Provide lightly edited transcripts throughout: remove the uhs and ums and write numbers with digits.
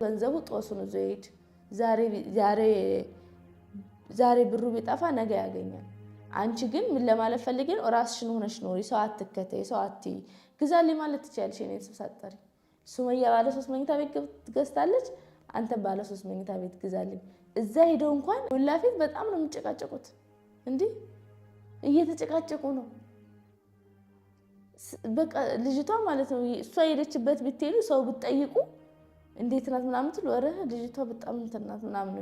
ገንዘቡ ጦሱ ነው ዘይድ ዛሬ ብሩ ቢጠፋ ነገ ያገኛል አንቺ ግን ምን ለማለት ፈልጌ ነው ራስሽን ሆነሽ ኖሪ ሰው አትከተይ ሰው አትይ ግዛልኝ ማለት ትችያለሽ እኔ ተሳጠሪ ሱመያ ባለ 3 መኝታ ቤት ገዝታለች አንተ ባለ 3 መኝታ ቤት ግዛልኝ እዛ ሄደው እንኳን ወላፊት በጣም ነው የሚጨቃጨቁት እንዴ እየተጨቃጨቁ ነው በቃ ልጅቷ ማለት ነው እሷ ሄደችበት ብትሄዱ ሰው ብትጠይቁ እንዴት ናት ምናምን ትሉ ወረ ልጅቷ በጣም እንትናት ምናምን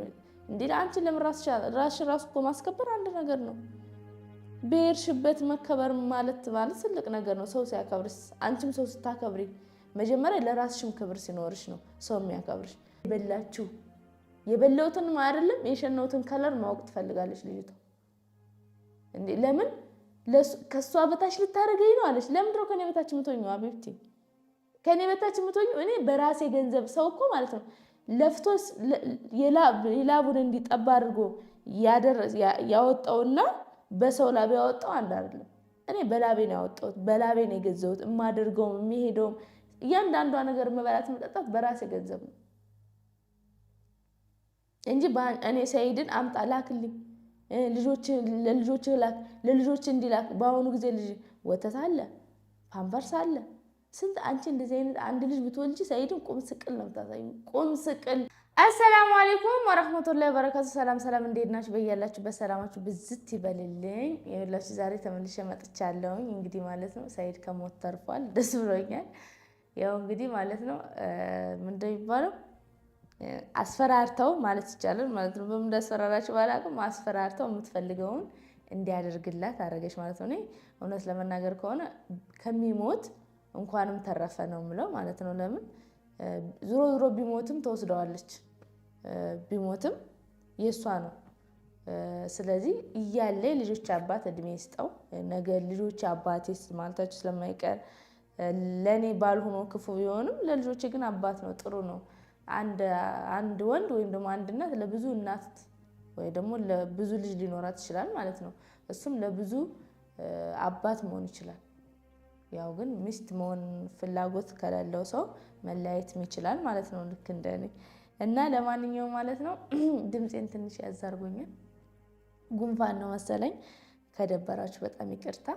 እንዴ አንቺ ለምራስሽ ራስ እኮ ማስከበር አንድ ነገር ነው በርሽበት መከበር ማለት ትልቅ ነገር ነው ሰው ሲያከብርስ አንቺም ሰው ስታከብሪ መጀመሪያ ለራስሽም ክብር ሲኖርሽ ነው ሰው የሚያከብርሽ በላችሁ የበለውትን አይደለም የሸነውትን ከለር ማወቅ ትፈልጋለች ልጅቷ እንዴ ለምን ከሷ በታች ልታረገኝ ነው አለች ለምን ድሮ ከኔ በታች ምትሆኚው አብብቲ ከኔ በታች ምትሆኚው እኔ በራሴ ገንዘብ ሰው እኮ ማለት ነው ለፍቶስ የላቡን እንዲጠባ አድርጎ ያወጣውና በሰው ላብ ያወጣው አንድ አይደለም እኔ በላቤ ነው ያወጣሁት በላቤ ነው የገዛሁት ማደርገው የሚሄደው እያንዳንዷ ነገር መበላት መጠጣት በራሴ ገንዘብ ነው እንጂ እኔ ሰይድን አምጣ ላክልኝ ለልጆች ላክ ለልጆች እንዲላክ ባሁኑ ጊዜ ልጅ ወተት አለ ፓምፐርስ አለ ስንት አንቺ እንደዚህ አይነት አንድ ልጅ ብትወልጂ ሰይድን ቁም ስቅል ነው ታሳዩ ቁም ስቅል አሰላሙ አለይኩም ወራህመቱላሂ ወበረካቱ ሰላም እንዴት ናችሁ በእያላችሁ በሰላማችሁ ብዝት ይበልልኝ ይኸውላችሁ ዛሬ ተመልሼ መጥቻለሁ እንግዲህ ማለት ነው ሰይድ ከሞት ተርፏል ደስ ብሎኛል ያው እንግዲህ ማለት ነው ምንድነው የሚባለው አስፈራርተው ማለት ይቻላል ማለት ነው በምን እንዳስፈራራችሁ ባላውቅም አስፈራርተው የምትፈልገውን እንዲያደርግላት አረገች ማለት ነው እውነት ለመናገር ከሆነ ከሚሞት እንኳንም ተረፈ ነው ምለው ማለት ነው ለምን ዙሮ ቢሞትም ተወስደዋለች ቢሞትም የሷ ነው ስለዚህ እያለ ልጆች አባት እድሜ ይስጠው ነገ ልጆች አባቴስ ማለታችሁ ስለማይቀር ለኔ ባልሆኖ ክፉ ቢሆንም ለልጆቼ ግን አባት ነው ጥሩ ነው አንድ ወንድ ወይም ደግሞ አንድ እናት ለብዙ እናት ወይ ደግሞ ለብዙ ልጅ ሊኖራት ይችላል ማለት ነው እሱም ለብዙ አባት መሆን ይችላል ያው ግን ሚስት መሆን ፍላጎት ከሌለው ሰው መለያየት ይችላል ማለት ነው ልክ እንደኔ እና ለማንኛውም ማለት ነው ድምጼን ትንሽ ያዛርጎኛል ጉንፋን ነው መሰለኝ ከደበራችሁ በጣም ይቅርታ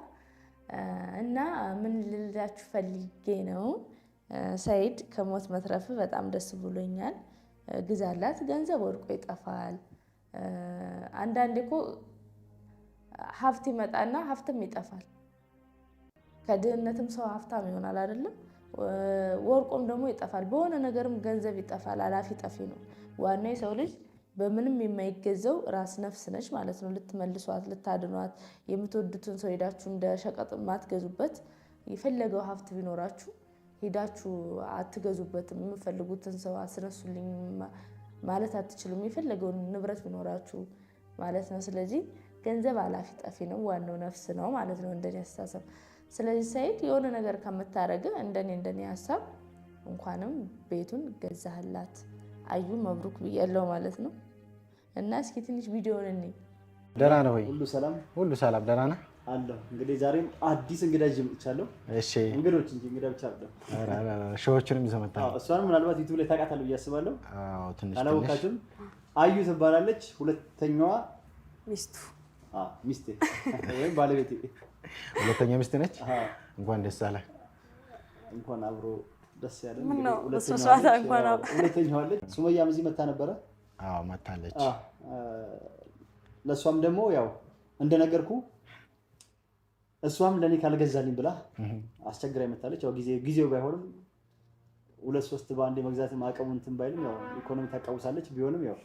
እና ምን ልላችሁ ፈልጌ ነው ሰይድ ከሞት መትረፍ በጣም ደስ ብሎኛል ግዛላት ገንዘብ ወርቆ ይጠፋል አንዳንዴ እኮ ሀብት ይመጣና ሀብትም ይጠፋል ከድህነትም ሰው ሀብታም ይሆናል አይደለም ወርቆም ደግሞ ይጠፋል በሆነ ነገርም ገንዘብ ይጠፋል አላፊ ጠፊ ነው ዋናው የሰው ልጅ በምንም የማይገዛው ራስ ነፍስ ነች ማለት ነው ልትመልሷት ልታድኗት የምትወዱትን ሰው ሄዳችሁ እንደ ሸቀጥ ማትገዙበት የፈለገው ሀብት ቢኖራችሁ ሄዳችሁ አትገዙበትም የምፈልጉትን ሰው አስነሱልኝ ማለት አትችሉም የፈለገውን ንብረት ቢኖራችሁ ማለት ነው ስለዚህ ገንዘብ አላፊ ጠፊ ነው ዋናው ነፍስ ነው ማለት ነው እንደኔ አስተሳሰብ ስለዚህ ሰይድ የሆነ ነገር ከመታረገ እንደኔ ሐሳብ እንኳንም ቤቱን ገዛህላት አዩ መብሩክ ብያለሁ ማለት ነው እና እስኪ ትንሽ ቪዲዮውን እንይ ደህና ነው ወይ ሁሉ ሰላም ደህና ነህ አለሁ እንግዲህ ዛሬም አዲስ እንግዳ ይመጣቻለሁ እሺ እንግዶች እንጂ እንግዳ ብቻ አይደለም ሾዎችንም ይዘመጣ እሷን ምናልባት ዩቲዩብ ላይ ታውቃታለህ ብዬ አስባለሁ ትንሽ አላወቃችም አዩ ትባላለች ሁለተኛዋ ሚስቴ ወይም ባለቤቴ ሁለተኛ ሚስት ነች እንኳን ደስ አለ እንኳን አብሮ ደስ ያለ ሁለተኛዋ ልጅ ሱመያም እዚህ መታ ነበረ መታለች ለሷም ደግሞ ያው እንደነገርኩ እሷም ለኔ ካልገዛልኝ ብላ አስቸግራይ መታለች ያው ጊዜው ባይሆንም 2-3 ባንዴ መግዛት ማቀሙን እንትን ባይልም ያው ኢኮኖሚ ታቃውሳለች ቢሆንም ያው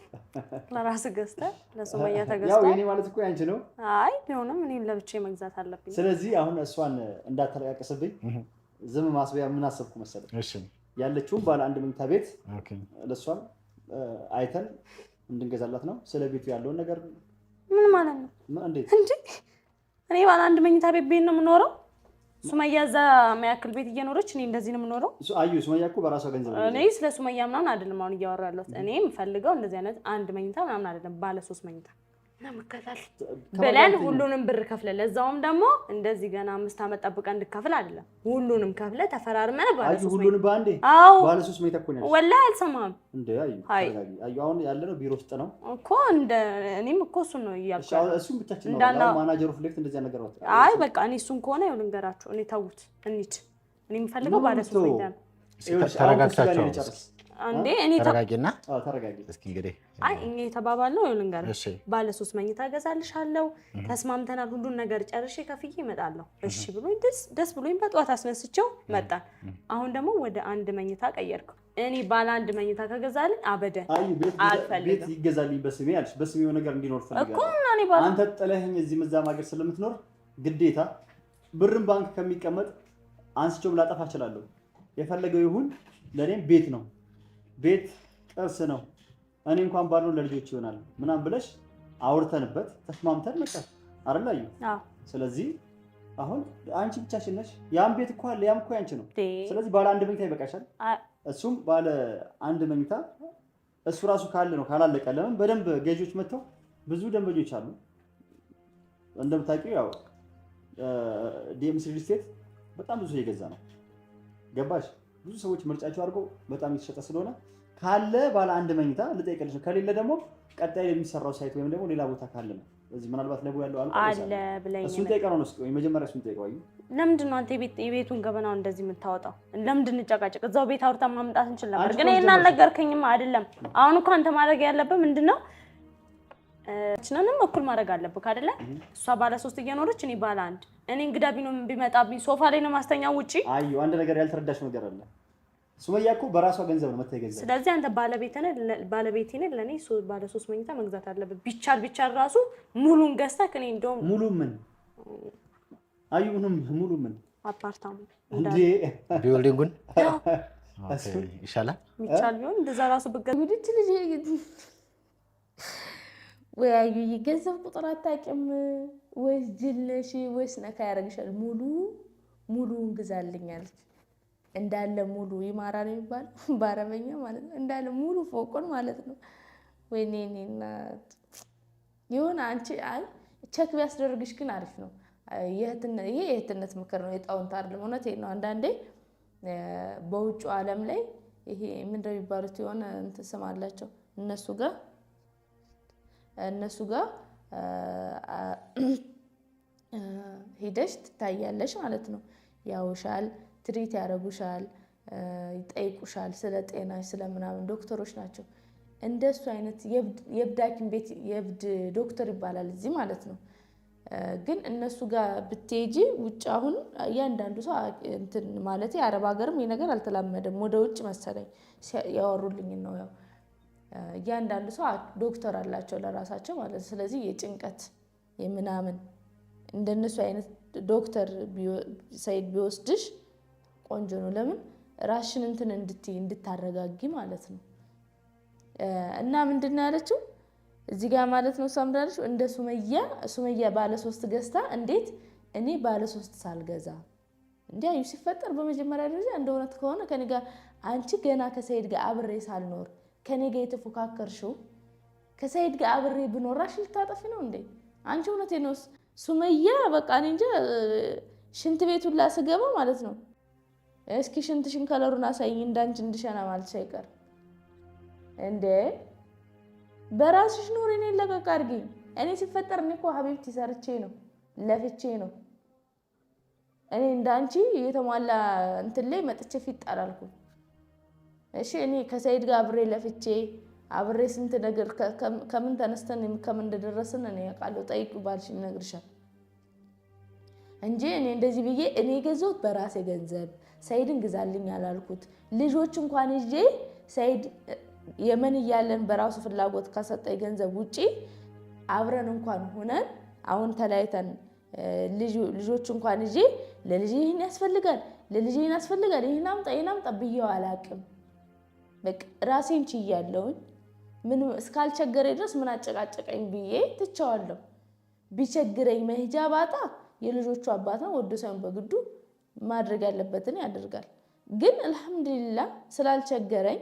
ለራስ ገዝተ ለሱመያ ተገዝተ ያው የኔ ማለት እኮ ያንቺ ነው አይ ቢሆንም እኔ ለብቻዬ መግዛት አለብኝ ስለዚህ አሁን እሷን እንዳታለቃቀስብኝ ዝም ማስበያ ምን አሰብኩ መሰለኝ እሺ ያለችው ባለ አንድ መኝታ ቤት ለሷም አይተን እንድንገዛላት ነው ስለ ቤቱ ያለው ነገር ምን ማለት ነው እንዴ እኔ ባለ አንድ መኝታ ቤት ነው የምኖረው ሱመያ እዛ ማያክል ቤት እየኖረች እኔ እንደዚህ ነው የምኖረው አዩ ሱመያ እኮ በራሷ ገንዘብ ነው እኔ ስለ ሱመያ ምናምን አይደለም አሁን እያወራለሁ እኔ የምፈልገው እንደዚህ አይነት አንድ መኝታ ምናምን አይደለም ባለ 3 መኝታ ለመከታተል በለን ሁሉንም ብር ከፍለ ለዛውም ደግሞ እንደዚህ ገና 5 አመት ጠብቀን እንድከፍል አይደለም ሁሉንም ከፍለ ተፈራርመን ባለ 3 ሁሉንም ባንዴ ባለ 3 ሜታ እኮ ነው ወላሂ አልሰማም እንዴ አዩ አሁን ያለነው ቢሮ ውስጥ ነው እኮ እንደ እኔም እኮ እሱን ነው እያልኩ እሱን ብቻችን ነው ማናጀሩ ፍሌክት እንደዚህ ነገር ወጣ አይ በቃ እኔ እሱን ከሆነ ይሁን ልንገራችሁ እኔ ተውት እንሂድ እኔ የምፈልገው ባለ 3 ሜታ ነው ተረጋግታችሁ አንዴ እኔ ተረጋጊና ተረጋጊ እስኪ እንግዲህ አይ እኛ የተባባልነው ይሁን ልንገርሽ ባለ 3 መኝታ ገዛልሻለሁ ተስማምተናል ሁሉን ነገር ጨርሼ ከፍዬ እመጣለሁ እሺ ብሎኝ ደስ ብሎኝ በጧት አስነስቸው መጣ አሁን ደግሞ ወደ አንድ መኝታ ቀየርኩ እኔ ባለ አንድ መኝታ ከገዛልኝ አበደ ቤት ይገዛልኝ በስሜ አልሽ በስሜ ነገር እንዲኖር ፈልጋለሁ እኮ እኔ ባለ አንተ ጥለኸኝ እዚህ መዛም ሀገር ስለምትኖር ግዴታ ብርን ባንክ ከሚቀመጥ አንስቼው ላጠፋ እችላለሁ የፈለገው ይሁን ለኔም ቤት ነው ቤት ጥርስ ነው እኔ እንኳን ባለው ለልጆች ይሆናል ምናም ብለሽ አውርተንበት ተስማምተን መጣ አይደል አዎ ስለዚህ አሁን አንቺ ብቻሽን ነሽ ያም ቤት እኮ አለ ያም እኮ ያንቺ ነው ስለዚህ ባለ አንድ መኝታ ይበቃሻል እሱም ባለ አንድ መኝታ እሱ ራሱ ካለ ነው ካላለቀ ለምን በደንብ ገጆች መተው ብዙ ደንበኞች አሉ እንደምታውቂው ያው ዲኤምሲ ሪል ስቴት በጣም ብዙ እየገዛ ነው ገባሽ ብዙ ሰዎች ምርጫቸው አድርገው በጣም እየተሸጠ ስለሆነ ካለ ባለ አንድ መኝታ ልጠይቅልሽ ከሌለ ደግሞ ቀጣይ የሚሰራው ሳይት ወይም ደግሞ ሌላ ቦታ ካለ ነው እዚህ ምናልባት ለቡ ያለው አለ ብለኝ እሱን ጠይቀው ነው እስኪ መጀመሪያ እሱን ጠይቀው አዩ ለምንድን ነው አንተ የቤቱን ገበናው እንደዚህ የምታወጣው ለምንድን እንጨቃጨቅ እዛው ቤት አውርተን ማምጣት እንችል ነበር ግን ይሄን አልነገርከኝም አይደለም አሁን እኮ አንተ ማድረግ ያለበት ምንድነው እችነንም እኩል ማድረግ አለብህ አይደለ እሷ ባለ 3 እየኖረች እኔ ባለ አንድ እኔ እንግዳ ቢመጣብኝ ሶፋ ላይ ነው ማስተኛው ውጪ አዩ አንድ ነገር ያልተረዳሽ ነገር አለ ሱመያ እኮ በራሷ ገንዘብ ነው መተገንዘብ ስለዚህ አንተ ባለቤቴ ነህ ለኔ ባለ 3 መኝታ መግዛት አለበት ቢቻል ራሱ ሙሉን ገዝታ ከኔ እንደው ሙሉ ምን አዩንም ሙሉ ምን አፓርታማ እንዴ ቢልዲንጉን ይሻላል ይቻል ቢሆን እንደዛ ራሱ ብገድት ልጅ ወይ አዩ ገንዘብ ቁጥር አታውቂም ወይስ ጅልነሽ ወይስ ነካ ያረግሻል ሙሉን ግዛልኝ አለች እንዳለ ሙሉ ይማራል ይባል ባረመኛ ማለት ነው እንዳለ ሙሉ ፎቆን ማለት ነው ወይኔ እኔና ይሁን አንቺ አይ ቼክ ቢያስደርግሽ ግን አሪፍ ነው ይሄ የእህትነት ምክር ነው የጣውንት አይደለም እውነቴን ነው አንዳንዴ በውጭ ዓለም ላይ ይሄ ምንድነው የሚባሉት የሆነ እንትን ስም አላቸው እነሱ ጋር ሄደሽ ትታያለሽ ማለት ነው ያውሻል ትሪት ያረጉሻል ይጠይቁሻል ስለ ጤናሽ ስለምናምን ዶክተሮች ናቸው እንደሱ አይነት የብዳኪም ቤት የብድ ዶክተር ይባላል እዚህ ማለት ነው ግን እነሱ ጋር ብትሄጂ ውጭ አሁን ያንዳንዱ ሰው እንትን ማለት የአረብ ሀገርም ይሄ ነገር አልተላመደም ወደ ውጭ መሰለኝ ያወሩልኝ ነው ያው ያንዳንዱ ሰው ዶክተር አላቸው ለራሳቸው ማለት ስለዚህ የጭንቀት የምናምን እንደነሱ አይነት ዶክተር ሳይድ ቢወስድሽ ቆንጆ ነው ለምን ራስሽን እንትን እንድታረጋጊ ማለት ነው እና ምንድነው ያለችው እዚህ ጋር ማለት ነው ሳምራልሽ እንደ ሱመያ ባለ 3 ገዝታ እንዴት እኔ ባለ 3 ሳልገዛ እንዴ ሲፈጠር በመጀመሪያ ደረጃ እንደውነት ከሆነ ከኔ ጋር አንቺ ገና ከሰይድ ጋር አብሬ ሳልኖር ከኔ ጋር የተፎካከርሽው ከሰይድ ጋር አብሬ ብኖራሽ ልታጠፊ ነው እንዴ አንቺ እውነቴ ነው ሱመያ በቃ እኔ እንጃ ሽንት ቤቱን ላስገባ ማለት ነው እስኪ ሽንትሽን ከለሩን አሳይኝ እንዳንቺ እንድሸና ማለት ሳይቀር እንዴ በራስሽ ኑሪ እኔን ለቀቅ አድርጊኝ እኔ ሲፈጠር እኔ እኮ ሀቢብቲ ሰርቼ ነው ለፍቼ ነው እኔ እንዳንቺ የተሟላ እንትን ላይ መጥቼ ፊት ጣላልኩ እሺ እኔ ከሰይድ ጋር አብሬ ለፍቼ አብሬ ስንት ነገር ከምን ተነስተን ከምን እንደደረስን እኔ ያውቃለሁ ጠይቁ ባልሽ ይነግርሻል እንጂ እኔ እንደዚህ ብዬ እኔ ገዘውት በራሴ ገንዘብ ሰይድን ግዛልኝ ያላልኩት ልጆች እንኳን ይዤ ሰይድ የመን ያለን በራሱ ፍላጎት ካሰጠኝ ገንዘብ ውጪ አብረን እንኳን ሆነን አሁን ተላይተን ልጆች እንኳን ይዤ ለልጅ ይሄን ያስፈልጋል ይሄን አምጣ ብዬው አላቅም በቃ ራሴን ችያለሁኝ ምን እስካልቸገረኝ ድረስ ምን አጨቃጨቀኝ ብዬ ትቻዋለሁ ቢቸግረኝ መሄጃ ባጣ የልጆቹ አባት ነው ወደ ሳይሆን በግዱ ማድረግ ያለበትን ያደርጋል ግን አልহামዱሊላህ ስላልቸገረኝ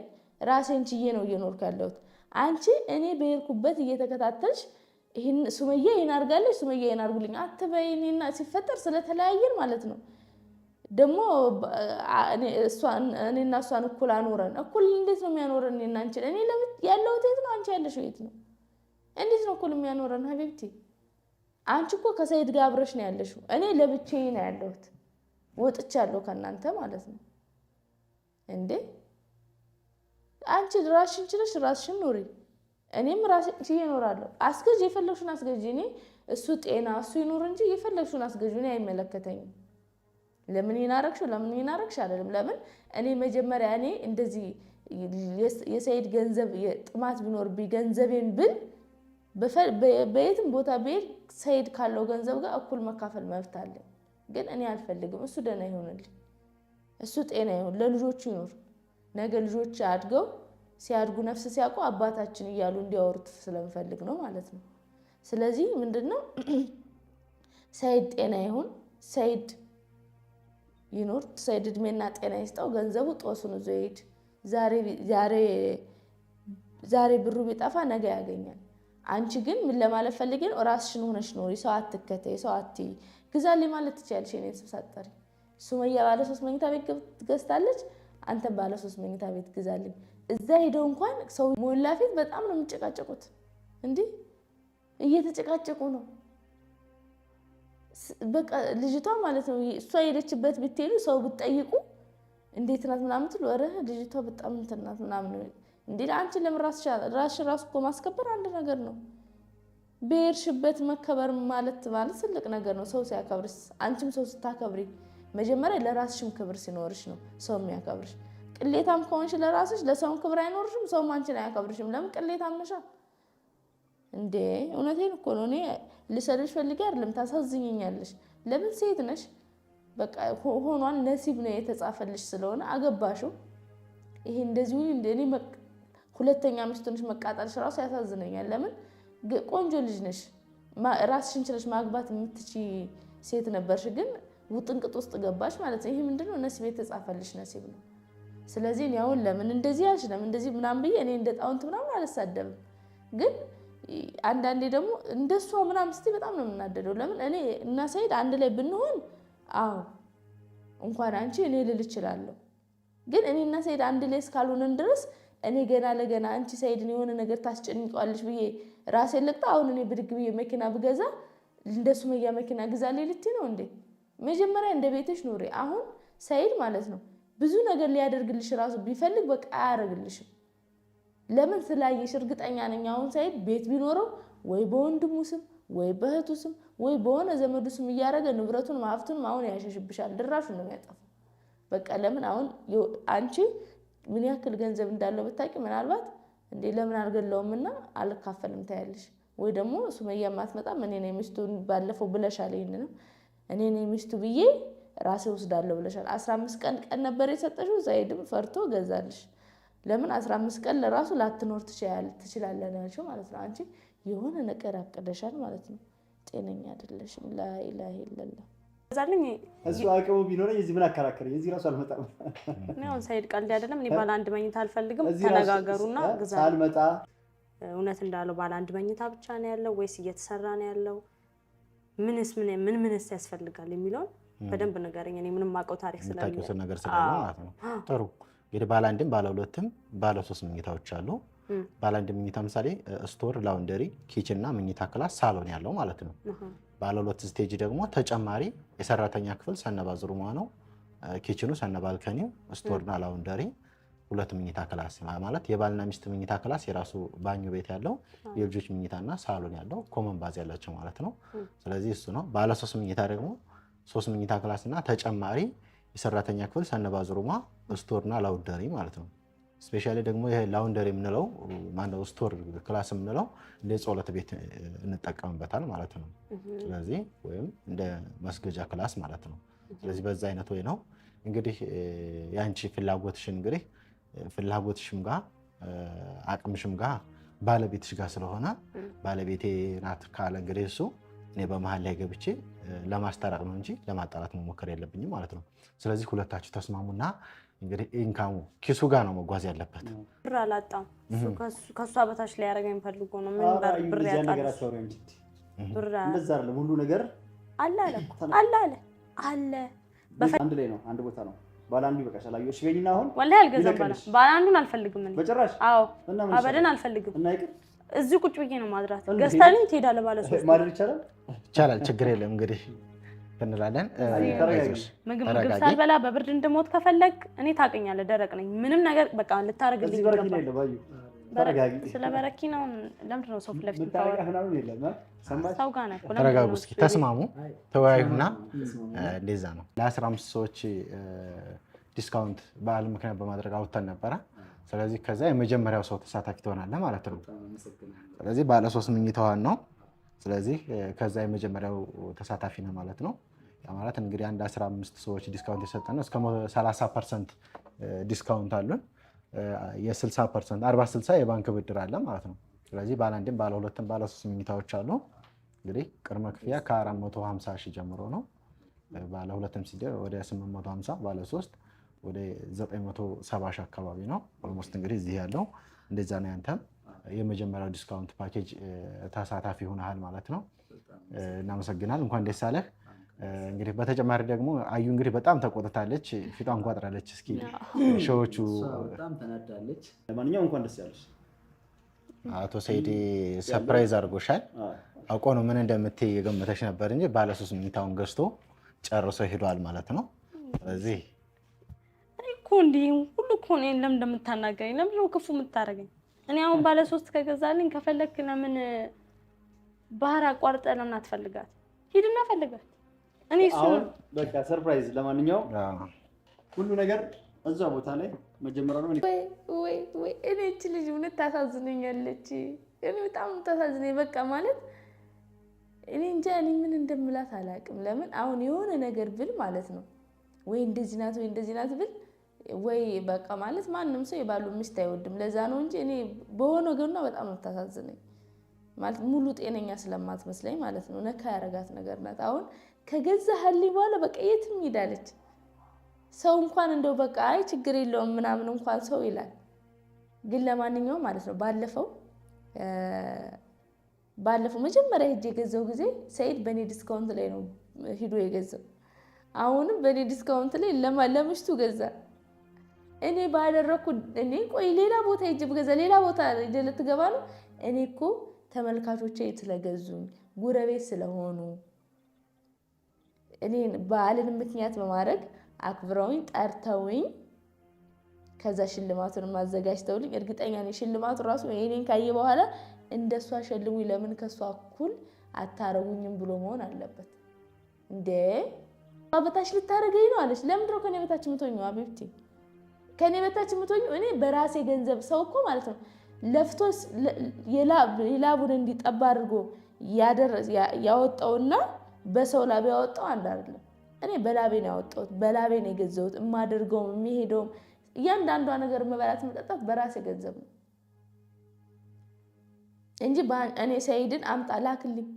ራሴን ችዬ ነው እየኖርኩ ያለሁት አንቺ እኔ በየርኩበት እየተከታተልሽ ይሄን ሱመያ ይሄን አርጋለች ሱመያ ይሄን አርጉልኝ አትበይ። እኔና ሲፈጠር ስለተለያየን ማለት ነው። ደግሞ እኔና እሷን እኩል አኖረን እኩል እንዴት ነው የሚያኖረን? እኔና አንቺ እኔ ያለው የት ነው? አንቺ ያለሽው የት ነው? እንዴት ነው እኩል የሚያኖረን? ሀቢብቲ አንቺ እኮ ከሰይድ ጋር አብረሽ ነው ያለሽው። እኔ ለብቻዬ ነው ያለሁት። ወጥቻለሁ ከእናንተ ማለት ነው እንዴ። አንቺ ራስሽን ችለሽ ራስሽን ኑሪ፣ እኔም ራሴን ችዬ እኖራለሁ። አስገዥ፣ የፈለግሽውን አስገዥ። እኔ እሱ ጤና እሱ ይኖር እንጂ የፈለግሽውን አስገዥ። እኔ አይመለከተኝም። ለምን ይናረክሽ ለምን ይናረክሽ አይደለም። ለምን እኔ መጀመሪያ እኔ እንደዚህ የሰይድ ገንዘብ ጥማት ቢኖርብኝ ገንዘቤን ብል በየትም ቦታ ብሄድ ሰይድ ካለው ገንዘብ ጋር እኩል መካፈል መብት አለኝ። ግን እኔ አልፈልግም። እሱ ደህና ይሆንልኝ፣ እሱ ጤና ይሆን፣ ለልጆቹ ይኖር። ነገ ልጆች አድገው ሲያድጉ ነፍስ ሲያውቁ አባታችን እያሉ እንዲያወሩት ስለምፈልግ ነው ማለት ነው። ስለዚህ ምንድነው ሰይድ ጤና ይሁን፣ ሰይድ ይኖር፣ ሰይድ እድሜና ጤና ይስጠው። ገንዘቡ ጦሱን ይዞ ይሄድ። ዛሬ ብሩ ቢጠፋ ነገ ያገኛል። አንቺ ግን ምን ለማለት ፈልጌ ነው? ራስሽን ሆነሽ ኖሪ። ሰው አትከተይ፣ ሰው አትይ። ግዛልኝ ማለት ትችያለሽ። እኔን ስብሳጠሪ ሱመያ ባለ 3 መኝታ ቤት ገዝታለች። አንተ ባለ 3 መኝታ ቤት ግዛልኝ። እዛ ሄደው እንኳን ሰው ሞላ ፊት በጣም ነው የሚጨቃጨቁት። እንዴ እየተጨቃጨቁ ነው። በቃ ልጅቷ ማለት ነው እሷ ሄደችበት ብትሄዱ ሰው ብትጠይቁ እንዴት ናት ምናምን ትሉ። ኧረ ልጅቷ በጣም እንትን ናት ምናምን። እንዴ አንቺ ለምን ራስሽን ራሱ እኮ ማስከበር አንድ ነገር ነው። በሄድሽበት መከበር ማለት ትልቅ ነገር ነው። ሰው ሲያከብርሽ፣ አንቺም ሰው ስታከብሪ መጀመሪያ ለራስሽም ክብር ሲኖርሽ ነው ሰው የሚያከብርሽ። ቅሌታም ከሆንሽ ለራስሽ ለሰውም ክብር አይኖርሽም፣ ሰውም አንቺን አያከብርሽም። ለምን? ቅሌታም ነሻ እንዴ። እውነቴን እኮ ነው። እኔ ልሰድሽ ፈልጌ አይደለም፣ ታሳዝኝኛለሽ። ለምን? ሴት ነሽ፣ በቃ ሆኗል፣ ነሲብ ነው የተጻፈልሽ ስለሆነ አገባሽው። ይሄ እንደዚሁ እኔ ሁለተኛ ሚስት ሆነሽ መቃጠልሽ ራሱ ያሳዝነኛል። ለምን? ቆንጆ ልጅ ነሽ፣ ራስሽን ችለሽ ማግባት የምትችይ ሴት ነበርሽ፣ ግን ውጥንቅጥ ውስጥ ገባሽ ማለት ነው። ይሄ ምንድነው? ነሲብ የተጻፈልሽ ነሲብ ነው። ስለዚህ እኔ አሁን ለምን እንደዚህ ያልሽ ለምን እንደዚህ ምናምን ብዬ እኔ እንደ ጣውንት ምናምን አልሳደብም። ግን አንዳንዴ ደግሞ እንደሷ ምናምን ስትይ በጣም ነው የምናደደው። ለምን እኔ እና ሰይድ አንድ ላይ ብንሆን አዎ እንኳን አንቺ እኔ ልል እችላለሁ። ግን እኔ እና ሰይድ አንድ ላይ እስካልሆነን ድረስ እኔ ገና ለገና አንቺ ሰይድን የሆነ ነገር ታስጨንቋለሽ ብዬ ራሴን ለቅጣ አሁን እኔ ብድግ ብዬ መኪና ብገዛ እንደ ሱመያ መኪና ግዛልኝ ልትይ ነው እንዴ? መጀመሪያ እንደ ቤትሽ ኑሪ። አሁን ሰይድ ማለት ነው ብዙ ነገር ሊያደርግልሽ ራሱ ቢፈልግ በቃ አያደርግልሽም። ለምን? ስላየሽ እርግጠኛ ነኝ አሁን ሰይድ ቤት ቢኖረው ወይ በወንድሙ ስም ወይ በእህቱ ስም ወይ በሆነ ዘመዱ ስም እያደረገ ንብረቱን ሀብቱን አሁን ያሸሽብሻል። ድራሹን ነው የሚያጠፋው። በቃ ለምን? አሁን አንቺ ምን ያክል ገንዘብ እንዳለው ብታውቂ ምናልባት እንዴ ለምን አልገለውምና አልካፈልም ታያለሽ። ወይ ደግሞ ሱመያ ማትመጣም እኔ ነኝ ሚስቱ ባለፈው ብለሻል። ይሄንን እኔ ነኝ ሚስቱ ብዬ ራሴ ወስዳለሁ ብለሻል። 15 ቀን ነበር የሰጠሽው። ሰይድም ፈርቶ ገዛልሽ። ለምን 15 ቀን ለራሱ ላትኖር ትችላለህ ያልሽው ማለት ነው። አንቺ የሆነ ነገር አቅደሻል ማለት ነው። ጤነኛ አይደለሽም። ላኢላሀ ኢለላህ ዛልኝ እሱ አቅሙ ቢኖረኝ እዚህ ምን አከራከረኝ? እዚህ ራሱ አልመጣም ነው። ሰይድ ቀልድ አይደለም። እኔ ባለ አንድ መኝታ አልፈልግም። ተነጋገሩና ግዛ። ሳልመጣ እውነት እንዳለው ባለ አንድ መኝታ ብቻ ነው ያለው ወይስ እየተሰራ ነው ያለው? ምንስ ያስፈልጋል የሚለውን በደንብ ንገረኝ። እኔ ምንም ማውቀው ታሪክ ስለሌለ ነገር ስለሌለ ማለት ነው። ጥሩ እንግዲህ ባለ አንድም ባለ ሁለትም ባለ 3 መኝታዎች አሉ። ባለ አንድ መኝታ ምሳሌ ስቶር፣ ላውንደሪ፣ ኪችን እና መኝታ ክላስ ሳሎን ያለው ማለት ነው። ባለ 2 ስቴጅ ደግሞ ተጨማሪ የሰራተኛ ክፍል ሰነባዝሩማ ነው። ኪችኑ ሰነባልከኒው፣ ስቶርና ላውንደሪ፣ 2 መኝታ ክላስ ማለት የባልና ሚስት መኝታ ክላስ የራሱ ባኞ ቤት ያለው፣ የልጆች መኝታና ሳሎን ያለው ኮመን ባዝ ያላቸው ማለት ነው። ስለዚህ እሱ ነው። ባለ 3 መኝታ ደግሞ 3 መኝታ ክላስ እና ተጨማሪ የሰራተኛ ክፍል ሰነባዝሩማ፣ ስቶርና ላውንደሪ ማለት ነው። ስፔሻሊ ደግሞ ይሄ ላውንደሪ የምንለው ማነው ስቶር ክላስ የምንለው እንደ ጸሎት ቤት እንጠቀምበታል ማለት ነው። ስለዚህ ወይም እንደ መስገጃ ክላስ ማለት ነው። ስለዚህ በዛ አይነት ወይ ነው እንግዲህ ያንቺ ፍላጎትሽን እንግዲህ ፍላጎትሽም ጋር አቅምሽም ጋር ባለቤትሽ ጋር ስለሆነ ባለቤቴ ናት ካለ እንግዲህ እሱ እኔ በመሃል ላይ ገብቼ ለማስታረቅ ነው እንጂ ለማጣላት መሞከር የለብኝም ማለት ነው። ስለዚህ ሁለታችሁ ተስማሙና እንግዲህ ኢንካሙ ኪሱ ጋር ነው መጓዝ ያለበት። ብር አላጣም። ከሷ በታች ላይ ያደረገኝ ፈልጎ ነው። ምን ብር ያጣል? ብር እንደዛ አይደለም። ሁሉ ነገር አለ አለ አንድ ላይ ነው፣ አንድ ቦታ ነው። ባለ አንዱ ይበቃሻል። አየሽ በይና አሁን ወላሂ አልገዛም። ባለ አንዱን አልፈልግም እኔ በጭራሽ። አዎ አበደን አልፈልግም። እዚህ ቁጭ ብዬ ነው ማድራት። ገዝታልኝ ትሄዳለህ። ባለ 3 ማድረግ ይቻላል፣ ችግር የለም። እንግዲህ እንላለን። ምግብ ሳልበላ በብርድ እንድሞት ከፈለግ እኔ ታውቀኛለህ፣ ደረቅ ነኝ። ምንም ነገር በቃ ልታረግልኝ ይገባል። ስለ በረኪ ነው። ለምንድን ነው ሰው ለፍት ሰው ጋር ነው? ተረጋጉ እስኪ፣ ተስማሙ፣ ተወያዩና እንደዛ ነው። ለ15 ሰዎች ዲስካውንት በዓል ምክንያት በማድረግ አውጥተን ነበረ። ስለዚህ ከዛ የመጀመሪያው ሰው ተሳታፊ ትሆናለህ ማለት ነው። ስለዚህ ባለ 3 መኝታዋን ነው። ስለዚህ ከዛ የመጀመሪያው ተሳታፊ ነው ማለት ነው። ያ ማለት እንግዲህ አንድ 15 ሰዎች ዲስካውንት የሰጠን እስከ 30% ዲስካውንት አሉን። የ60% 40-60 የባንክ ብድር አለ ማለት ነው። ስለዚህ ባለ አንድም ባለ ሁለትም ባለ 3 መኝታዎች አሉ። እንግዲህ ቅድመ ክፍያ ከ450 ሺህ ጀምሮ ነው። ባለ ሁለትም ሲደር ወደ 850፣ ባለ 3 ወደ 970 ሺህ አካባቢ ነው። ኦልሞስት እንግዲህ እዚህ ያለው እንደዛ ነው። ያንተም የመጀመሪያው ዲስካውንት ፓኬጅ ተሳታፊ ሆነሃል ማለት ነው። እናመሰግናል። እንኳን ደስ አለህ። እንግዲህ በተጨማሪ ደግሞ አዩ እንግዲህ በጣም ተቆጥታለች፣ ፊቷን ቋጥራለች። እስኪ ሾዎቹ በጣም ተናዳለች። ለማንኛውም እንኳን ደስ ያለሽ። አቶ ሰይድ ሰርፕራይዝ አድርጎሻል። አውቆ ነው ምን እንደምትይ የገመተሽ ነበር እንጂ ባለ 3 መኝታውን ገዝቶ ጨርሶ ሄዷል ማለት ነው። ስለዚህ እኮ እንዲህ ሁሉ እኮ እኔን ለምን እንደምታናገረኝ ለምን ነው ክፉ የምታደርገኝ? እኔ አሁን ባለ 3 ከገዛልኝ ከፈለክ ለምን ባህር አቋርጠህ ለምን አትፈልጋት? ሂድና ፈልጋት። እኔ አሁን በቃ ሰርፕራይዝ። ለማንኛውም ሁሉ ነገር እዛ ቦታ ላይ መጀመሪያ ነው። ወይ እኔ እቺ ልጅ እውነት ታሳዝነኛለች። እኔ በጣም ታሳዝነኝ። በቃ ማለት እኔ እንጃ እኔ ምን እንደምላት አላውቅም። ለምን አሁን የሆነ ነገር ብል ማለት ነው ወይ እንደዚህ ናት ወይ እንደዚህ ናት ብል ወይ በቃ ማለት ማንም ሰው የባሉ ሚስት አይወድም። ለዛ ነው እንጂ እኔ በሆነ ገና በጣም ነው ታሳዝነኝ። ማለት ሙሉ ጤነኛ ስለማትመስለኝ ማለት ነው። ነካ ያረጋት ነገር ናት። አሁን ከገዛህልኝ በኋላ በቃ የትም ሄዳለች። ሰው እንኳን እንደው በቃ አይ ችግር የለውም ምናምን እንኳን ሰው ይላል። ግን ለማንኛውም ማለት ነው ባለፈው መጀመሪያ ሄጄ የገዛው ጊዜ ሰይድ በኔ ዲስካውንት ላይ ነው ሂዶ የገዛው። አሁንም በኔ ዲስካውንት ላይ ለምሽቱ ገዛ። እኔ ባደረኩ እኔ ቆይ ሌላ ቦታ ሄጄ ብገዛ ሌላ ቦታ ልትገባ ነው። እኔ እኮ ተመልካቾቼ ስለገዙኝ ጉረቤት ስለሆኑ እኔ በዓልን ምክንያት በማድረግ አክብረውኝ ጠርተውኝ ከዛ ሽልማቱን ማዘጋጅተውልኝ እርግጠኛ ነኝ ሽልማቱ ራሱ እኔን ካየ በኋላ እንደሷ ሸልሙኝ ለምን ከሷ እኩል አታረጉኝም ብሎ መሆን አለበት እንዴ። በታች ልታረገኝ ነው አለች። ለምንድን ነው ከኔ በታች የምትሆኚው? አቤብቲ ከኔ በታች የምትሆኚው? እኔ በራሴ ገንዘብ ሰው እኮ ማለት ነው ለፍቶስ የላቡን እንዲጠባ አድርጎ ያወጣውና በሰው ላብ ያወጣው አንድ አይደለም። እኔ በላቤ ነው ያወጣሁት፣ በላቤ ነው የገዛሁት። የማደርገውም የሚሄደውም እያንዳንዷ ነገር መበላት መጠጣት በራሴ ገንዘብ ነው እንጂ እኔ ሰይድን አምጣ ላክልኝ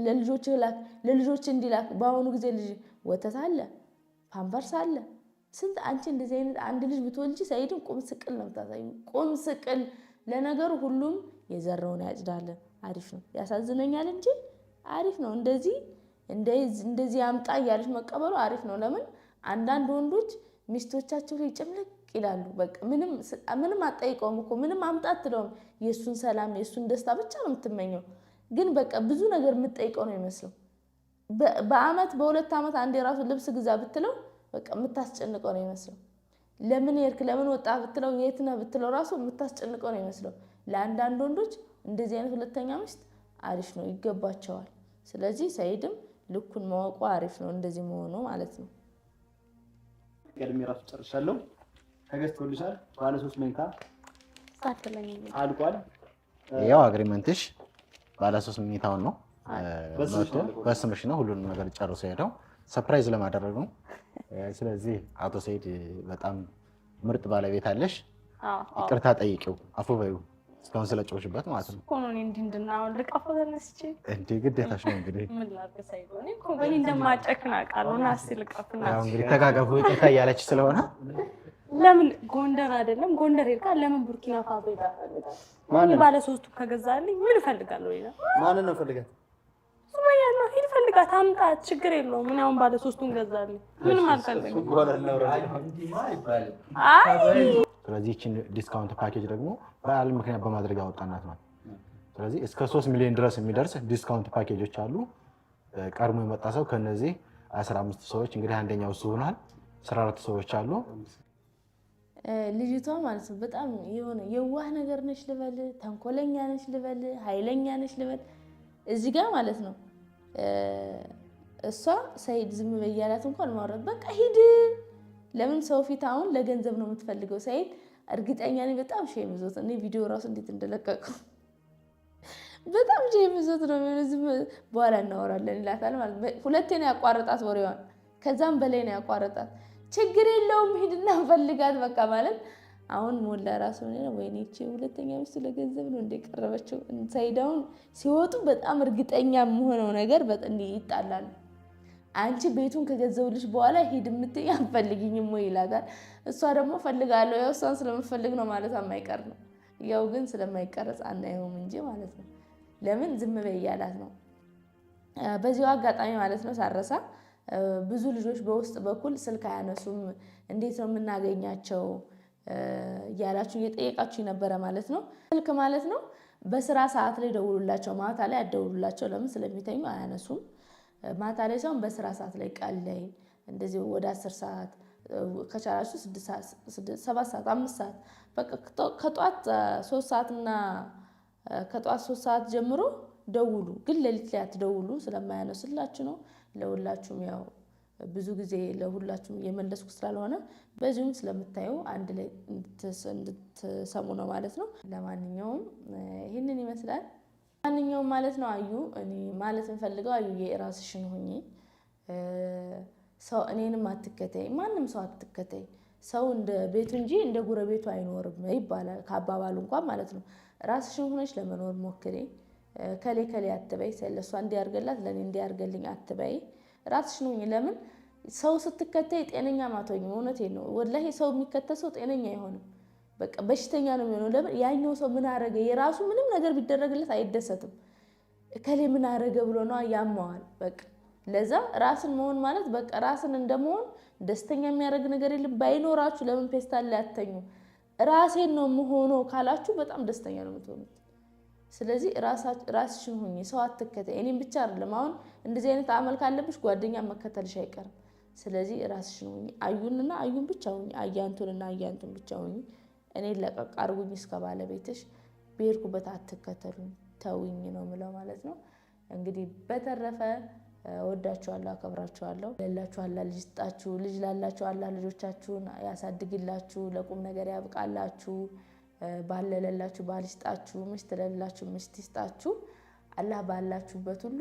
ለልጆች ላክ ለልጆች እንዲላክ። በአሁኑ ጊዜ ልጅ ወተት አለ፣ ፓምፐርስ አለ፣ ስንት አንቺ እንደዚህ አይነት አንድ ልጅ ብትወልጂ ሰይድን ቁም ስቅል ነው ታሳዩ። ቁም ስቅል። ለነገሩ ሁሉም የዘራውን ያጭዳል። አሪፍ ነው። ያሳዝነኛል እንጂ አሪፍ ነው። እንደዚህ አምጣ እያለች መቀበሉ አሪፍ ነው። ለምን አንዳንድ ወንዶች ሚስቶቻቸው ላይ ጭምልቅ ይላሉ። በቃ ምንም አጠይቀውም እኮ ምንም አምጣ አትለውም። የእሱን ሰላም የእሱን ደስታ ብቻ ነው የምትመኘው። ግን በቃ ብዙ ነገር የምትጠይቀው ነው ይመስለው። በአመት በ2 ዓመት አንዴ የራሱ ልብስ ግዛ ብትለው በቃ የምታስጨንቀው ነው ይመስለው። ለምን ሄድክ ለምን ወጣ ብትለው የት ነህ ብትለው ራሱ የምታስጨንቀው ነው ይመስለው። ለአንዳንድ ወንዶች እንደዚህ አይነት ሁለተኛ ሚስት አሪፍ ነው፣ ይገባቸዋል። ስለዚህ ሰይድም ልኩን ማወቁ አሪፍ ነው፣ እንደዚህ መሆኑ ማለት ነው። ቀድሜ ራሱ ጨርሻለሁ። ተገዝቶልሻል። ባለ 3 መኝታ አልቋል። ያው አግሪመንትሽ ባለ 3 መኝታውን ነው በስምሽ ነው። ሁሉንም ነገር ጨርሶ ሄደው ሰርፕራይዝ ለማድረግ ነው። ስለዚህ አቶ ሰይድ በጣም ምርጥ ባለቤት አለሽ። ይቅርታ ጠይቂው፣ አፉ በይው። እስካሁን ስለጮሽበት ማለት ነው እኮ ነው። እኔ እንድናውን ልቀፈው ተነስቼ እንዴ ግዴታሽ ነው እንግዲህ። ምን ላድርግ ሳይሆን እኮ በእኔ እንደማጨክን አውቃለሁ። እና እስኪ ልቀፍና ያው እንግዲህ ተጋጋፉ ይቅርታ እያለች ስለሆነ ለምን ጎንደር አይደለም ጎንደር ሄድካ ለምን ቡርኪና ፋሶ ይዳፈልጋል? ማን ባለ ሶስቱ ከገዛልኝ ምን እፈልጋለሁ? ይላል ማን ነው ፈልጋት? ሱማያ ነው ይፈልጋት አምጣት፣ ችግር የለውም። ምን አሁን ባለ ሶስቱን ገዛልኝ ምንም አልፈልግም። ስለዚህ እቺን ዲስካውንት ፓኬጅ ደግሞ በዓል ምክንያት በማድረግ ያወጣናት ነው። ስለዚህ እስከ 3 ሚሊዮን ድረስ የሚደርስ ዲስካውንት ፓኬጆች አሉ። ቀድሞ የመጣ ሰው ከነዚህ 15 ሰዎች እንግዲህ አንደኛው እሱ ሆኗል። 14 ሰዎች አሉ። ልጅቷ ማለት ነው በጣም የሆነ የዋህ ነገር ነች ልበል፣ ተንኮለኛ ነች ልበል፣ ኃይለኛ ነች ልበል። እዚህ ጋር ማለት ነው እሷ ሰይድ ዝም በያላት እንኳን ማውራት በቃ ሂድ። ለምን ሰው ፊት አሁን ለገንዘብ ነው የምትፈልገው? ሰይድ እርግጠኛ ነኝ በጣም ሼም ይዞት እኔ ቪዲዮ ራሱ እንዴት እንደለቀቀው በጣም ሼም ይዞት ነው። ዝም በኋላ እናወራለን ይላታል ማለት ነው። ሁለቴ ነው ያቋረጣት ወሬዋን፣ ከዛም በላይ ነው ያቋረጣት። ችግር የለውም ሂድና ፈልጋት በቃ ማለት አሁን ሞላ ራሱ ነው። ወይኔ እቺ ሁለተኛ ሚስቱ ለገንዘብ ነው እንደቀረበችው። ሰይዳውን ሲወጡ በጣም እርግጠኛ የሆነው ነገር በጣም ይጣላል። አንቺ ቤቱን ከገዘውልሽ በኋላ ሂድ የምትይ አትፈልጊኝም ወይ ይላታል። እሷ ደግሞ ፈልጋለሁ ያው እሷን ስለምፈልግ ነው ማለት የማይቀር ነው። ያው ግን ስለማይቀረጽ አናየውም እንጂ ማለት ነው። ለምን ዝም በይ እያላት ነው። በዚሁ አጋጣሚ ማለት ነው ሳረሳ ብዙ ልጆች በውስጥ በኩል ስልክ አያነሱም፣ እንዴት ነው የምናገኛቸው እያላችሁ እየጠየቃችሁ ነበረ ማለት ነው። ስልክ ማለት ነው በስራ ሰዓት ላይ ደውሉላቸው፣ ማታ ላይ አትደውሉላቸው። ለምን ስለሚተኙ አያነሱም። ማታ ላይ ሳይሆን በስራ ሰዓት ላይ ቀን ላይ እንደዚህ ወደ 10 ሰዓት ከቻላችሁ 6 ሰዓት 7 ሰዓት 5 ሰዓት በቃ ከጧት 3 ሰዓት እና ከጧት 3 ሰዓት ጀምሮ ደውሉ። ግን ሌሊት ላይ አትደውሉ፣ ስለማያነሱላችሁ ነው። ለሁላችሁም ያው ብዙ ጊዜ ለሁላችሁም እየመለስኩ ስላልሆነ በዚሁም ስለምታዩ አንድ ላይ እንድትሰሙ ነው ማለት ነው። ለማንኛውም ይህንን ይመስላል። ማንኛውም ማለት ነው አዩ እኔ ማለት እንፈልገው አዩ የራስሽን ሁኚ። ሰው እኔንም አትከተይ፣ ማንም ሰው አትከተይ። ሰው እንደ ቤቱ እንጂ እንደ ጉረቤቱ አይኖርም ይባላል ከአባባሉ እንኳን ማለት ነው። ራስሽን ሆነሽ ለመኖር ሞክሪ። ከሌ ከሌ አትበይ። ለእሷ እንዲያርገላት ለእኔ እንዲያርገልኝ አትበይ። ራስሽን ሁኚ። ለምን ሰው ስትከተይ ጤነኛ ማትሆኝም። እውነቴን ነው ወላሂ። ሰው የሚከተል ሰው ጤነኛ አይሆንም፣ በቃ በሽተኛ ነው የሚሆነው። ለምን ያኛው ሰው ምን አረገ፣ የራሱ ምንም ነገር ቢደረግለት አይደሰትም። ከሌ ምን አረገ ብሎ ነው ያማዋል። በቃ ለዛ ራስን መሆን ማለት በቃ ራስን እንደመሆን ደስተኛ የሚያደርግ ነገር የለም። ባይኖራችሁ ለምን ፔስታል ላይ አተኙ? ራሴን ነው የምሆነው ካላችሁ በጣም ደስተኛ ነው የምትሆኑት። ስለዚህ ራስሽን ሁኚ፣ ሰው አትከተይ። እኔም ብቻ አይደለም አሁን እንደዚህ አይነት አመል ካለብሽ ጓደኛ መከተልሽ አይቀርም። ስለዚህ ራስሽን ሁኚ። አዩንና አዩን ብቻ ሁኚ፣ አያንቱንና አያንቱን ብቻ ሁኚ። እኔ ለቀቅ አርጉኝ እስከ ባለቤትሽ፣ በሄድኩበት አትከተሉኝ፣ ተውኝ ነው ምለው ማለት ነው። እንግዲህ በተረፈ ወዳችኋለሁ፣ አከብራችኋለሁ። ለላችሁ አላህ ልጅ ይስጣችሁ፣ ልጅ ላላችሁ አላህ ልጆቻችሁን ያሳድግላችሁ፣ ለቁም ነገር ያብቃላችሁ። ባል ለሌላችሁ ባል ይስጣችሁ፣ ሚስት ለሌላችሁ ሚስት ይስጣችሁ። አላህ ባላችሁበት ሁሉ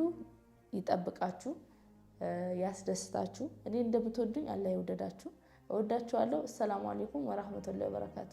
ይጠብቃችሁ፣ ያስደስታችሁ። እኔ እንደምትወዱኝ አላህ ይወደዳችሁ። እወዳችኋለሁ። አሰላሙ አለይኩም ወራህመቱላሂ ወበረካቱ።